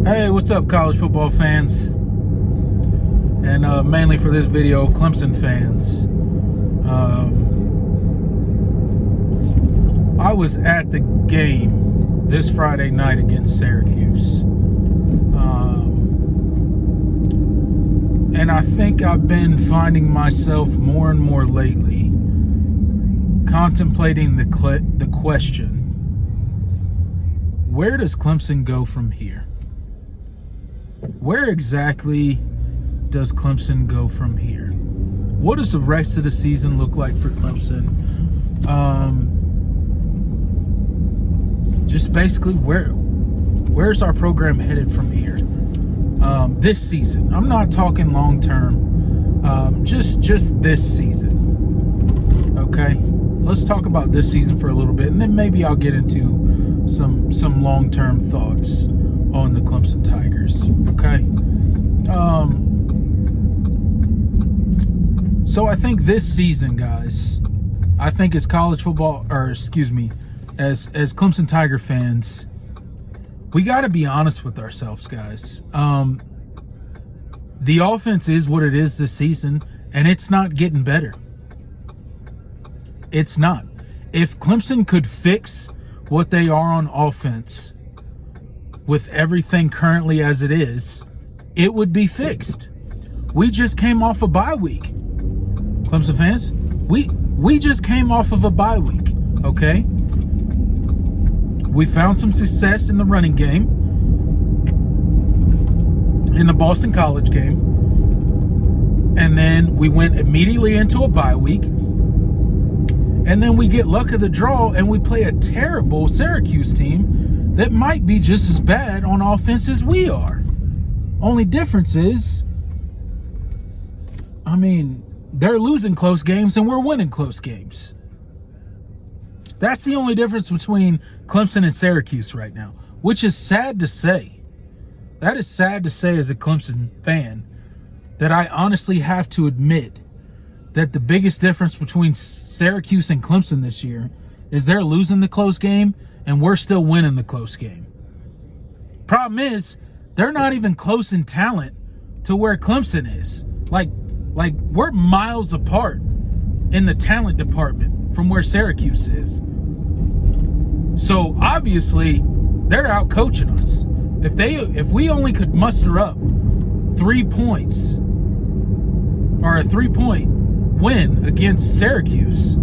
Hey, what's up, college football fans? And mainly for this video, Clemson fans. I was at the game this Friday night against Syracuse. And I think I've been finding myself more and more lately contemplating the question, where does Clemson go from here? Where exactly does Clemson go from here? What does the rest of the season look like for Clemson? Just basically, where's our program headed from here? This season. I'm not talking long term. Just this season. Okay, let's talk about this season for a little bit, and then maybe I'll get into some long term thoughts on the Clemson Tigers. Okay. So I think this season, guys, I think as college football, as Clemson Tiger fans, we got to be honest with ourselves, guys. The offense is what it is this season, and it's not getting better. It's not. If Clemson could fix what they are on offense with everything currently as it is, it would be fixed. We just came off a bye week. Clemson fans, we just came off of a bye week, okay? We found some success in the running game, in the Boston College game, and then we went immediately into a bye week, and then we get luck of the draw and we play a terrible Syracuse team that might be just as bad on offense as we are. Only difference is, they're losing close games and we're winning close games. That's the only difference between Clemson and Syracuse right now, which is sad to say. That is sad to say as a Clemson fan, that I honestly have to admit that the biggest difference between Syracuse and Clemson this year is they're losing the close game and we're still winning the close game. Problem is, they're not even close in talent to where Clemson is. Like we're miles apart in the talent department from where Syracuse is. So obviously, they're out coaching us. If we only could muster up 3 points or a 3-point win against Syracuse,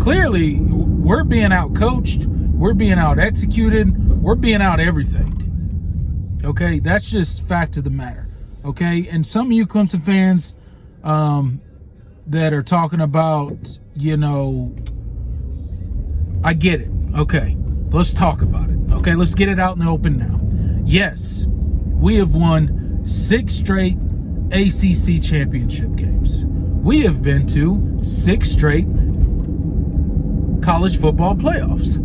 clearly we're being out coached, we're being out executed, we're being out everything. Okay, that's just fact of the matter. Okay, and some of you Clemson fans that are talking about, I get it. Okay, let's talk about it. Okay, let's get it out in the open now. Yes, we have won 6 straight ACC championship games. We have been to 6 straight college football playoffs.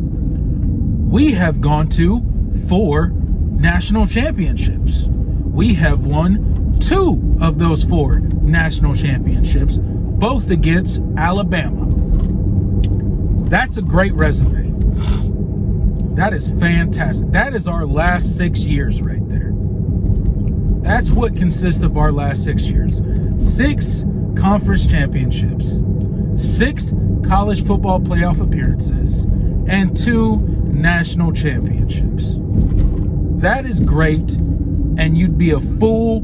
We have gone to 4 national championships. We have won 2 of those 4 national championships, both against Alabama. That's a great resume. That is fantastic. That is our last 6 years right there. That's what consists of our last 6 years. 6 conference championships, 6 college football playoff appearances, and 2 national championships. That is great, and you'd be a fool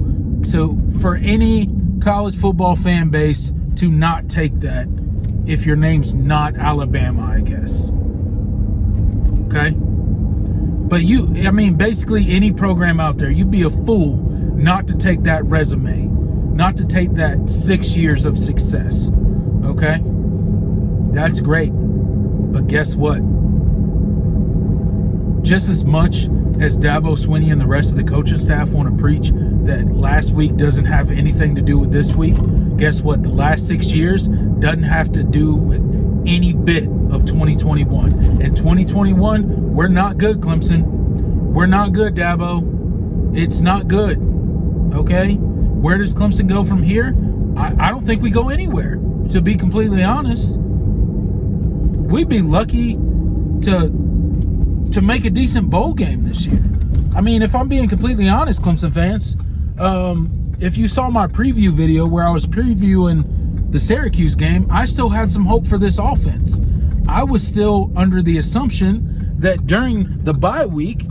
for any college football fan base to not take that if your name's not Alabama, I guess. Okay? But basically any program out there, you'd be a fool not to take that resume, not to take that 6 years of success. Okay? That's great. But guess what? Just as much as Dabo Swinney and the rest of the coaching staff want to preach that last week doesn't have anything to do with this week, guess what? The last 6 years doesn't have to do with any bit of 2021. In 2021, we're not good, Clemson. We're not good, Dabo. It's not good. Okay? Where does Clemson go from here? I don't think we go anywhere, to be completely honest. We'd be lucky to make a decent bowl game this year. I mean, if I'm being completely honest, Clemson fans, if you saw my preview video where I was previewing the Syracuse game, I still had some hope for this offense. I was still under the assumption that during the bye week,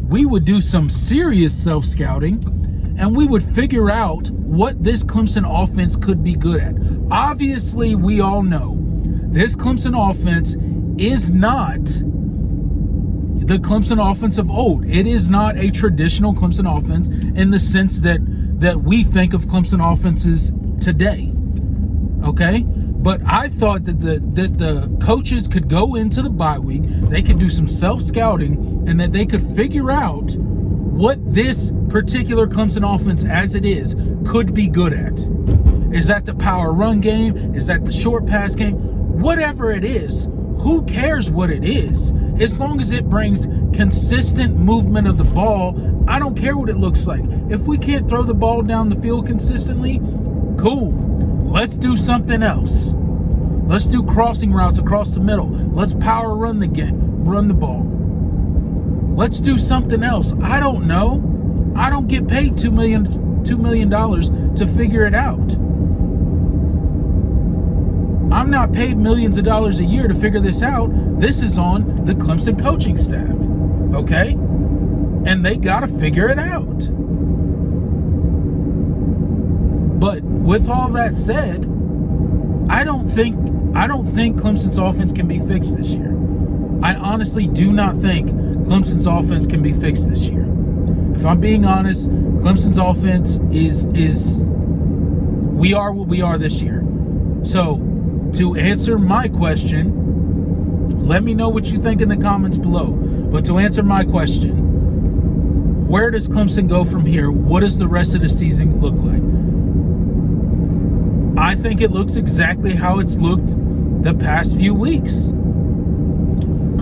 we would do some serious self-scouting and we would figure out what this Clemson offense could be good at. Obviously, we all know this Clemson offense is not the Clemson offense of old. It is not a traditional Clemson offense in the sense that we think of Clemson offenses today. Okay? But I thought that the coaches could go into the bye week, they could do some self-scouting, and that they could figure out what this particular Clemson offense as it is could be good at. Is that the power run game? Is that the short pass game? Whatever it is, who cares what it is? As long as it brings consistent movement of the ball, I don't care what it looks like. If we can't throw the ball down the field consistently, cool. Let's do something else. Let's do crossing routes across the middle. Let's power run the ball. Let's do something else. I don't know. I don't get paid $2 million to figure it out. I'm not paid millions of dollars a year to figure this out. This is on the Clemson coaching staff, okay? And they got to figure it out. But with all that said, I don't think Clemson's offense can be fixed this year. I honestly do not think Clemson's offense can be fixed this year. If I'm being honest, Clemson's offense is we are what we are this year. So, to answer my question, let me know what you think in the comments below. But to answer my question, where does Clemson go from here? What does the rest of the season look like? I think it looks exactly how it's looked the past few weeks.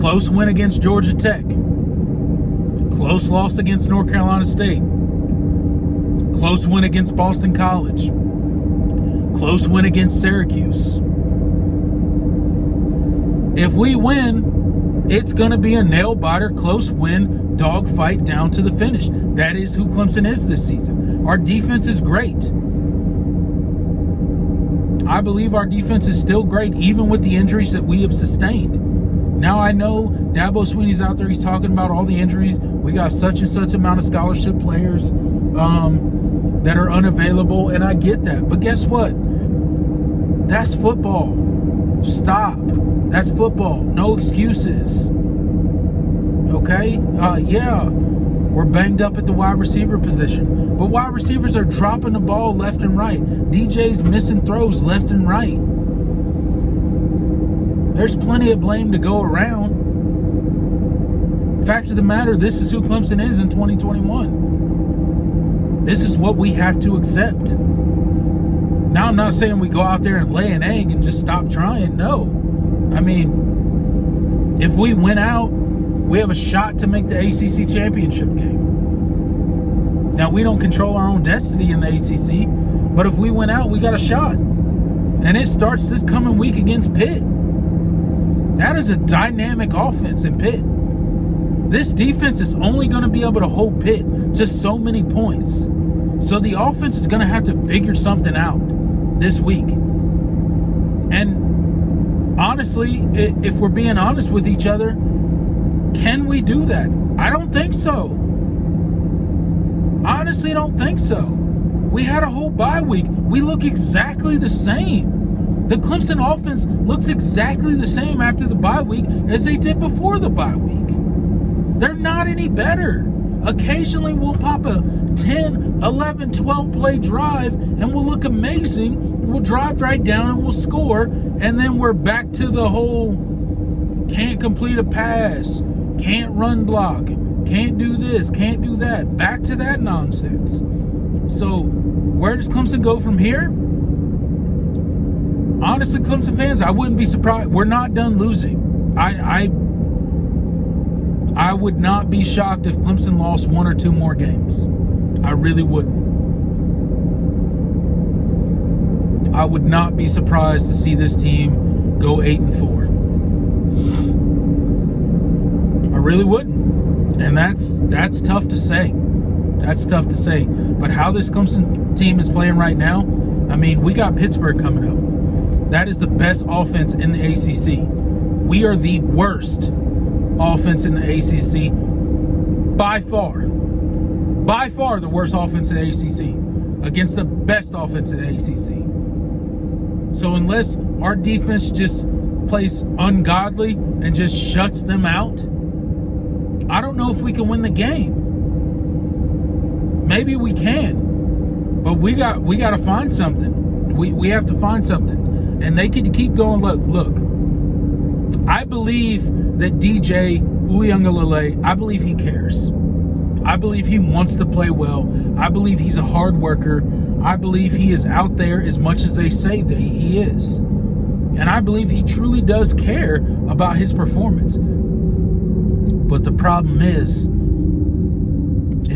Close win against Georgia Tech. Close loss against North Carolina State. Close win against Boston College. Close win against Syracuse. If we win, it's going to be a nail-biter, close win, dogfight down to the finish. That is who Clemson is this season. Our defense is great. I believe our defense is still great, even with the injuries that we have sustained. Now, I know Dabo Swinney's out there. He's talking about all the injuries. We got such and such amount of scholarship players that are unavailable, and I get that. But guess what? That's football. Stop. That's football. No excuses. Okay? Yeah, we're banged up at the wide receiver position. But wide receivers are dropping the ball left and right. DJ's missing throws left and right. There's plenty of blame to go around. Fact of the matter, this is who Clemson is in 2021. This is what we have to accept. Now, I'm not saying we go out there and lay an egg and just stop trying. No. I mean, if we win out, we have a shot to make the ACC championship game. Now, we don't control our own destiny in the ACC, but if we win out, we got a shot. And it starts this coming week against Pitt. That is a dynamic offense in Pitt. This defense is only going to be able to hold Pitt to so many points. So the offense is going to have to figure something out this week. And honestly, if we're being honest with each other, can we do that? I don't think so. Honestly, don't think so. We had a whole bye week. We look exactly the same. The Clemson offense looks exactly the same after the bye week as they did before the bye week. They're not any better. Occasionally we'll pop a 10, 11, 12 play drive and we'll look amazing. We'll drive right down and we'll score. And then we're back to the whole can't complete a pass, can't run block, can't do this, can't do that. Back to that nonsense. So where does Clemson go from here? Honestly, Clemson fans, I wouldn't be surprised. We're not done losing. I would not be shocked if Clemson lost one or two more games. I really wouldn't. I would not be surprised to see this team go 8-4. I really wouldn't. And that's tough to say. That's tough to say. But how this Clemson team is playing right now, I mean, we got Pittsburgh coming up. That is the best offense in the ACC. We are the worst offense in the ACC by far. By far the worst offense in the ACC against the best offense in the ACC. So unless our defense just plays ungodly and just shuts them out, I don't know if we can win the game. Maybe we can, but we got to find something. We have to find something, and they could keep going. Look. I believe that DJ Uiagalelei, I believe he cares. I believe he wants to play well. I believe he's a hard worker. I believe he is out there as much as they say that he is. And I believe he truly does care about his performance. But the problem is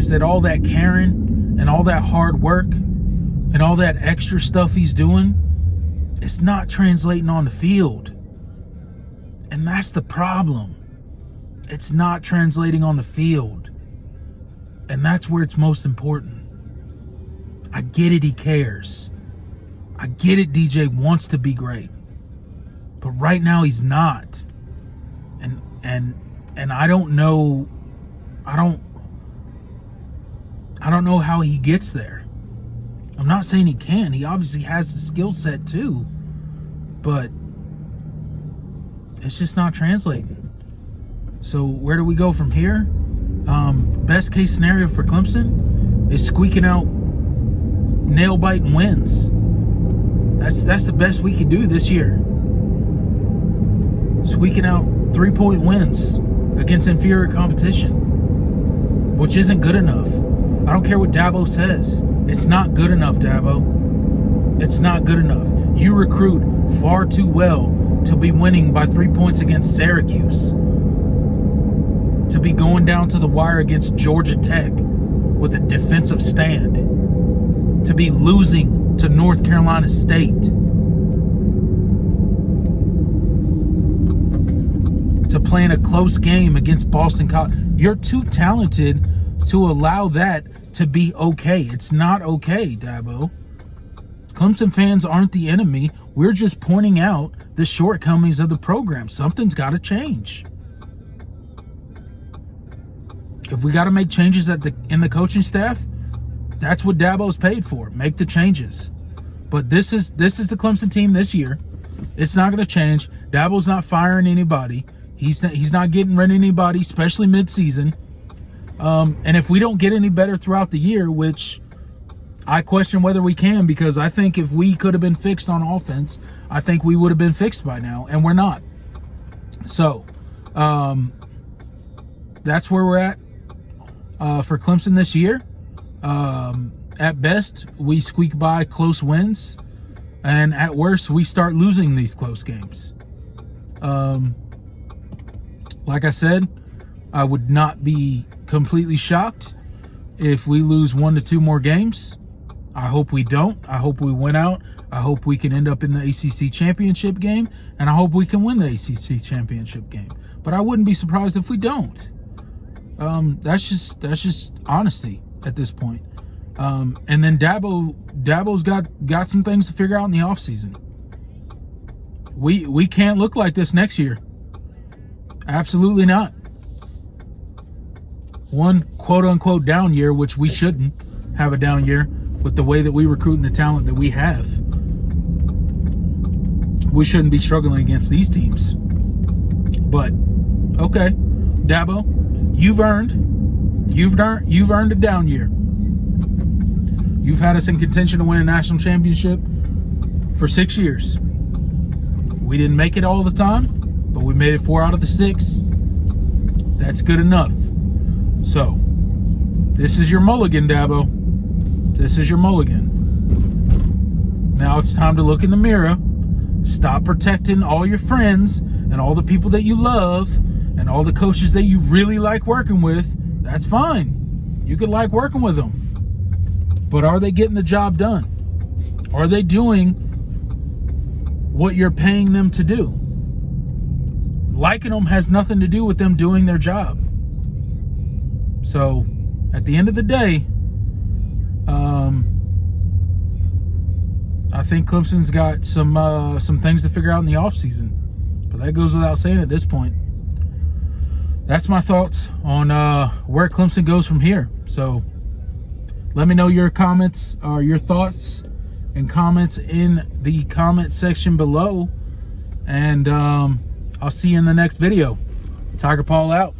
that all that caring and all that hard work and all that extra stuff he's doing, it's not translating on the field. And that's the problem. It's not translating on the field. And that's where it's most important. I get it, he cares. I get it, DJ wants to be great. But right now he's not. And I don't know I don't know how he gets there. I'm not saying he can. He obviously has the skill set too. But it's just not translating. So where do we go from here? Best case scenario for Clemson is squeaking out nail-biting wins. That's the best we could do this year. Squeaking out 3-point wins against inferior competition, which isn't good enough. I don't care what Dabo says. It's not good enough, Dabo. It's not good enough. You recruit far too well to be winning by 3 points against Syracuse, to be going down to the wire against Georgia Tech with a defensive stand, to be losing to North Carolina State, to playing a close game against Boston College. You're too talented to allow that to be okay. It's not okay, Dabo. Clemson fans aren't the enemy. We're just pointing out the shortcomings of the program. Something's got to change. If we got to make changes in the coaching staff, that's what Dabo's paid for. Make the changes. But this is the Clemson team this year. It's not going to change. Dabo's not firing anybody. He's not getting rid of anybody, especially midseason. And if we don't get any better throughout the year, which I question whether we can, because I think if we could have been fixed on offense, I think we would have been fixed by now, and we're not. So that's where we're at for Clemson this year. At best, we squeak by close wins, and at worst, we start losing these close games. Like I said, I would not be completely shocked if we lose 1 to 2 more games. I hope we don't. I hope we win out. I hope we can end up in the ACC championship game, and I hope we can win the ACC championship game. But I wouldn't be surprised if we don't. That's just honesty at this point. And then Dabo's got some things to figure out in the offseason. We can't look like this next year. Absolutely not. One quote-unquote down year, which we shouldn't have a down year with the way that we recruit and the talent that we have. We shouldn't be struggling against these teams. But, okay, Dabo, you've earned a down year. You've had us in contention to win a national championship for 6 years. We didn't make it all the time, but we made it 4 out of the 6. That's good enough. So, this is your mulligan, Dabo. This is your mulligan. Now it's time to look in the mirror. Stop protecting all your friends and all the people that you love and all the coaches that you really like working with. That's fine. You could like working with them. But are they getting the job done? Are they doing what you're paying them to do? Liking them has nothing to do with them doing their job. So at the end of the day, I think Clemson's got some things to figure out in the offseason. But that goes without saying at this point. That's my thoughts on where Clemson goes from here. So let me know your comments or your thoughts and comments in the comment section below. And I'll see you in the next video. Tiger Paul out.